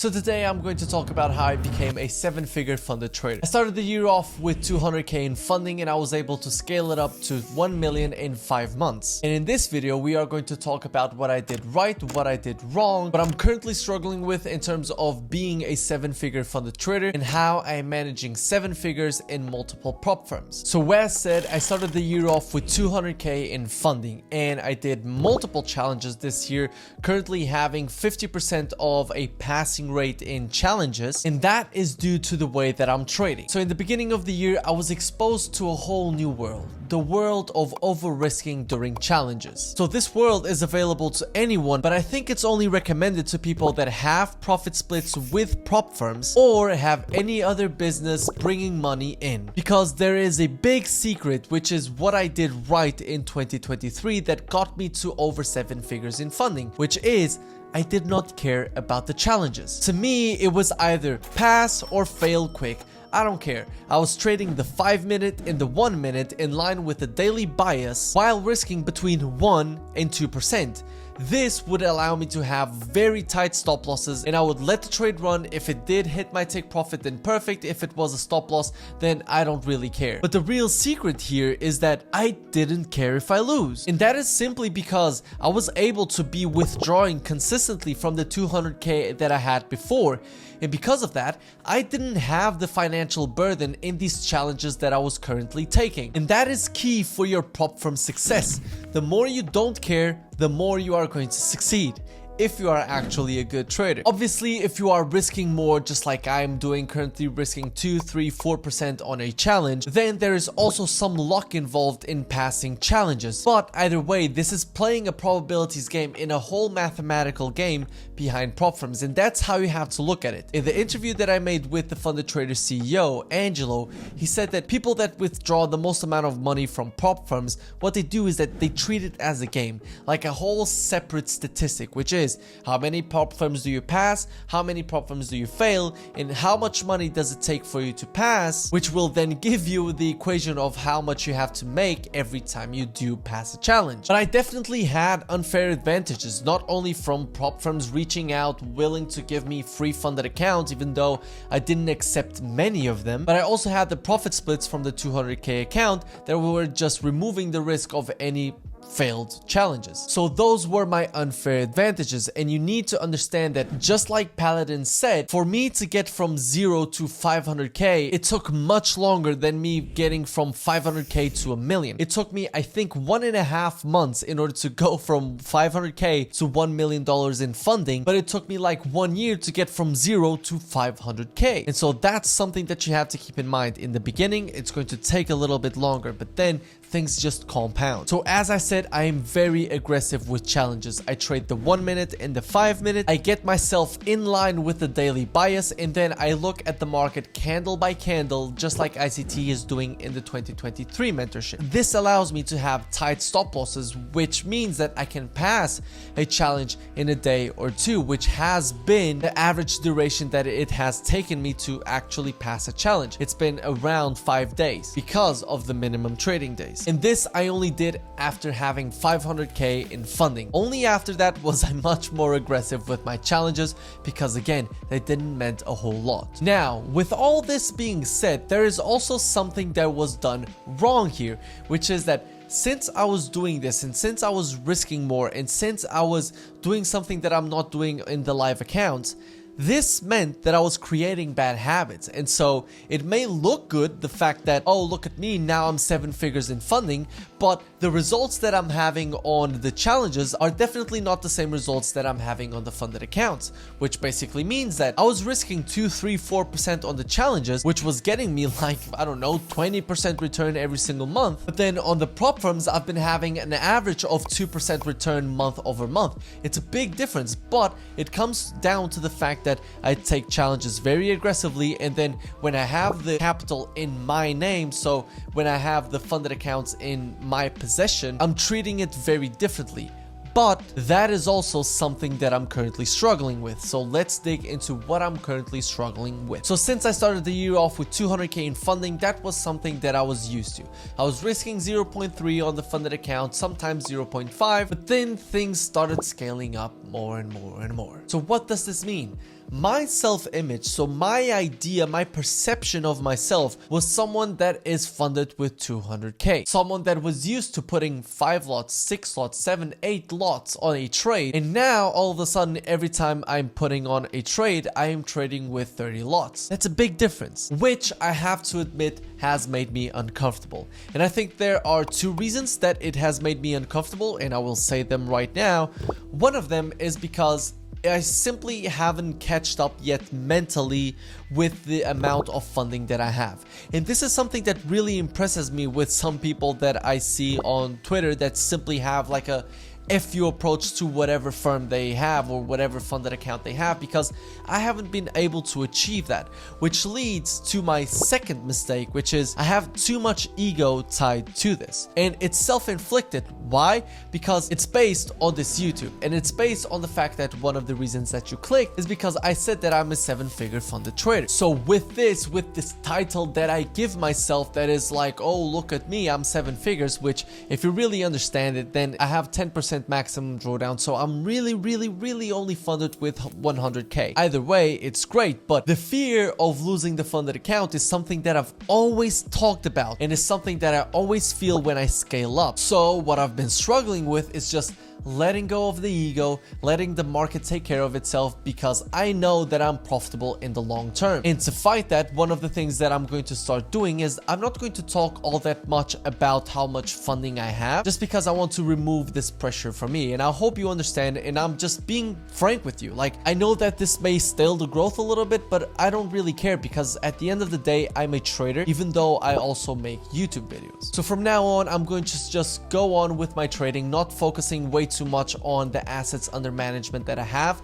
So today I'm going to talk about how I became a 7-figure funded trader. I started the year off with 200k in funding and I was able to scale it up to 1 million in 5 months. And in this video, we are going to talk about what I did right, what I did wrong, what I'm currently struggling with in terms of being a 7-figure funded trader, and how I am managing 7 figures in multiple prop firms. So as said, I started the year off with 200k in funding and I did multiple challenges this year, currently having 50% of a passing rate in challenges, and that is due to the way that I'm trading. So in the beginning of the year, I was exposed to a whole new world, the world of over risking during challenges. So this world is available to anyone, but I think it's only recommended to people that have profit splits with prop firms or have any other business bringing money in, because there is a big secret, which is what I did right in 2023 that got me to over 7 figures in funding, which is I did not care about the challenges. To me, it was either pass or fail quick. I don't care. I was trading the 5-minute and the 1-minute in line with the daily bias while risking between 1 and 2%. This would allow me to have very tight stop losses, and I would let the trade run. If it did hit my take profit, then perfect. If it was a stop loss, then I don't really care. But the real secret here is that I didn't care if I lose. And that is simply because I was able to be withdrawing consistently from the 200k that I had before. And because of that, I didn't have the financial burden in these challenges that I was currently taking. And that is key for your prop firm success. The more you don't care, the more you are going to succeed, if you are actually a good trader. Obviously, if you are risking more, just like I'm doing currently, risking 2, 3, 4% on a challenge, then there is also some luck involved in passing challenges. But either way, this is playing a probabilities game in a whole mathematical game behind prop firms, and that's how you have to look at it. In the interview that I made with the Funded Trader CEO, Angelo, he said that people that withdraw the most amount of money from prop firms, what they do is that they treat it as a game, like a whole separate statistic, which is how many prop firms do you pass, how many prop firms do you fail, and how much money does it take for you to pass, which will then give you the equation of how much you have to make every time you do pass a challenge. But I definitely had unfair advantages, not only from prop firms reaching out, willing to give me free funded accounts, even though I didn't accept many of them, but I also had the profit splits from the 200k account that were just removing the risk of any failed challenges. So those were my unfair advantages, and you need to understand that, just like Paladin said, for me to get from 0 to 500k, it took much longer than me getting from 500k to a million. It took me, I think, 1.5 months in order to go from 500k to $1 million in funding, but it took me like 1 year to get from 0 to 500k. And so that's something that you have to keep in mind. In the beginning, it's going to take a little bit longer, but then things just compound. So as I said, I am very aggressive with challenges. I trade the 1-minute and the 5-minute. I get myself in line with the daily bias, and then I look at the market candle by candle, just like ICT is doing in the 2023 mentorship. This allows me to have tight stop losses, which means that I can pass a challenge in a day or two, which has been the average duration that it has taken me to actually pass a challenge. It's been around 5 days because of the minimum trading days. And this I only did after having 500k in funding. Only after that was I much more aggressive with my challenges, because again, they didn't meant a whole lot. Now, with all this being said, there is also something that was done wrong here, which is that since I was doing this, and since I was risking more, and since I was doing something that I'm not doing in the live accounts, this meant that I was creating bad habits. And so it may look good, the fact that, oh, look at me, now I'm 7 figures in funding, but the results that I'm having on the challenges are definitely not the same results that I'm having on the funded accounts, which basically means that I was risking 2, 3, 4% on the challenges, which was getting me like, I don't know, 20% return every single month. But then on the prop firms, I've been having an average of 2% return month over month. It's a big difference, but it comes down to the fact that I take challenges very aggressively, and then when I have the capital in my name, so when I have the funded accounts in my possession, I'm treating it very differently. But that is also something that I'm currently struggling with. So let's dig into what I'm currently struggling with. So since I started the year off with 200k in funding, that was something that I was used to. I was risking 0.3 on the funded account, sometimes 0.5, but then things started scaling up more and more and more. So what does this mean? my self-image, so my idea, my perception of myself was someone that is funded with 200k, someone that was used to putting 5 lots, 6 lots, 7, 8 lots on a trade, and now all of a sudden every time I'm putting on a trade, I am trading with 30 lots. That's a big difference, which I have to admit has made me uncomfortable. And I think there are two reasons that it has made me uncomfortable, and I will say them right now. One of them is because I simply haven't catched up yet mentally with the amount of funding that I have. And this is something that really impresses me with some people that I see on Twitter that simply have like a FU approach to whatever firm they have or whatever funded account they have, because I haven't been able to achieve that, which leads to my second mistake, which is I have too much ego tied to this, and it's self-inflicted. Why? Because it's based on this YouTube, and it's based on the fact that one of the reasons that you clicked is because I said that I'm a 7-figure funded trader. So with this title that I give myself, that is like, oh, look at me, I'm 7 figures, which if you really understand it, then I have 10% maximum drawdown, so I'm really only funded with 100k. Either way, it's great, but the fear of losing the funded account is something that I've always talked about, and is something that I always feel when I scale up. So what I've been struggling with is just letting go of the ego, letting the market take care of itself, because I know that I'm profitable in the long term. And to fight that, one of the things that I'm going to start doing is I'm not going to talk all that much about how much funding I have, just because I want to remove this pressure from me. And I hope you understand, and I'm just being frank with you. Like, I know that this may stale the growth a little bit, but I don't really care, because at the end of the day, I'm a trader, even though I also make YouTube videos. So from now on, I'm going to just go on with my trading, not focusing way too much on the assets under management that I have,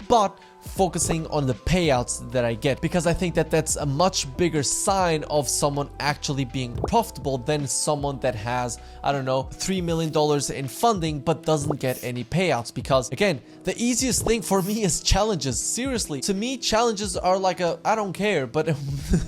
but focusing on the payouts that I get, because I think that that's a much bigger sign of someone actually being profitable than someone that has, I don't know, $3 million in funding but doesn't get any payouts. Because again, the easiest thing for me is challenges. Seriously, to me, challenges are like a I don't care, but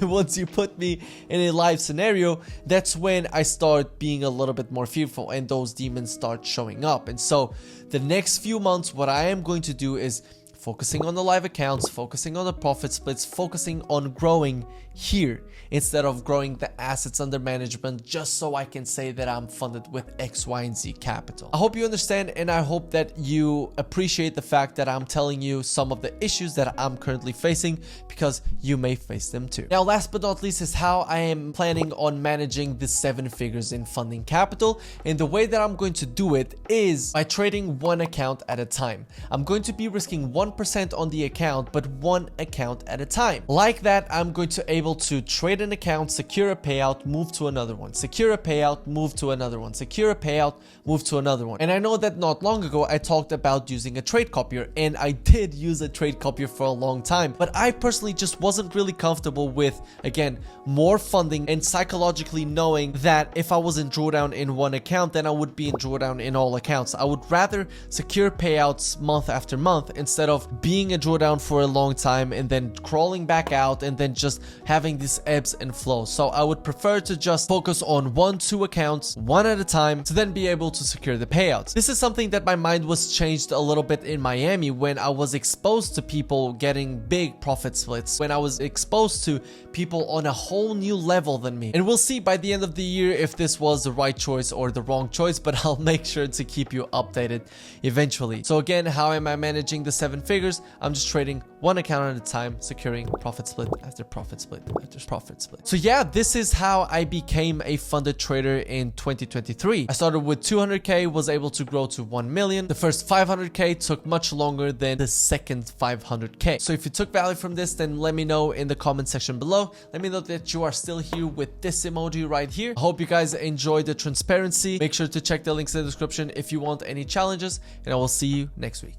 once you put me in a live scenario, that's when I start being a little bit more fearful and those demons start showing up. And so the next few months, what I am going to do is focusing on the live accounts, focusing on the profit splits, focusing on growing here instead of growing the assets under management, just so I can say that I'm funded with X, Y, and Z capital. I hope you understand, and I hope that you appreciate the fact that I'm telling you some of the issues that I'm currently facing, because you may face them too. Now, last but not least is how I am planning on managing the 7 figures in funding capital. And the way that I'm going to do it is by trading one account at a time. I'm going to be risking 1% on the account, but one account at a time. Like that, I'm going to able to trade an account, secure a payout, move to another one, secure a payout, move to another one, secure a payout, move to another one. And I know that not long ago I talked about using a trade copier, and I did use a trade copier for a long time, but I personally just wasn't really comfortable with, again, more funding and psychologically knowing that if I was in drawdown in one account, then I would be in drawdown in all accounts. I would rather secure payouts month after month instead of being a drawdown for a long time and then crawling back out and then just having these ebbs and flows. So I would prefer to just focus on 1-2 accounts, one at a time, to then be able to secure the payouts. This is something that my mind was changed a little bit in Miami when I was exposed to people getting big profit splits, when I was exposed to people on a whole new level than me. And we'll see by the end of the year if this was the right choice or the wrong choice, but I'll make sure to keep you updated eventually. So again, how am I managing the 7 figures? I'm just trading one account at a time, securing profit split after profit split after profit split. So yeah, this is how I became a funded trader in 2023. I started with 200k, was able to grow to 1 million. The first 500k took much longer than the second 500k. So if you took value from this, then let me know in the comment section below. Let me know that you are still here with this emoji right here. I hope you guys enjoyed the transparency. Make sure to check the links in the description if you want any challenges, and I will see you next week.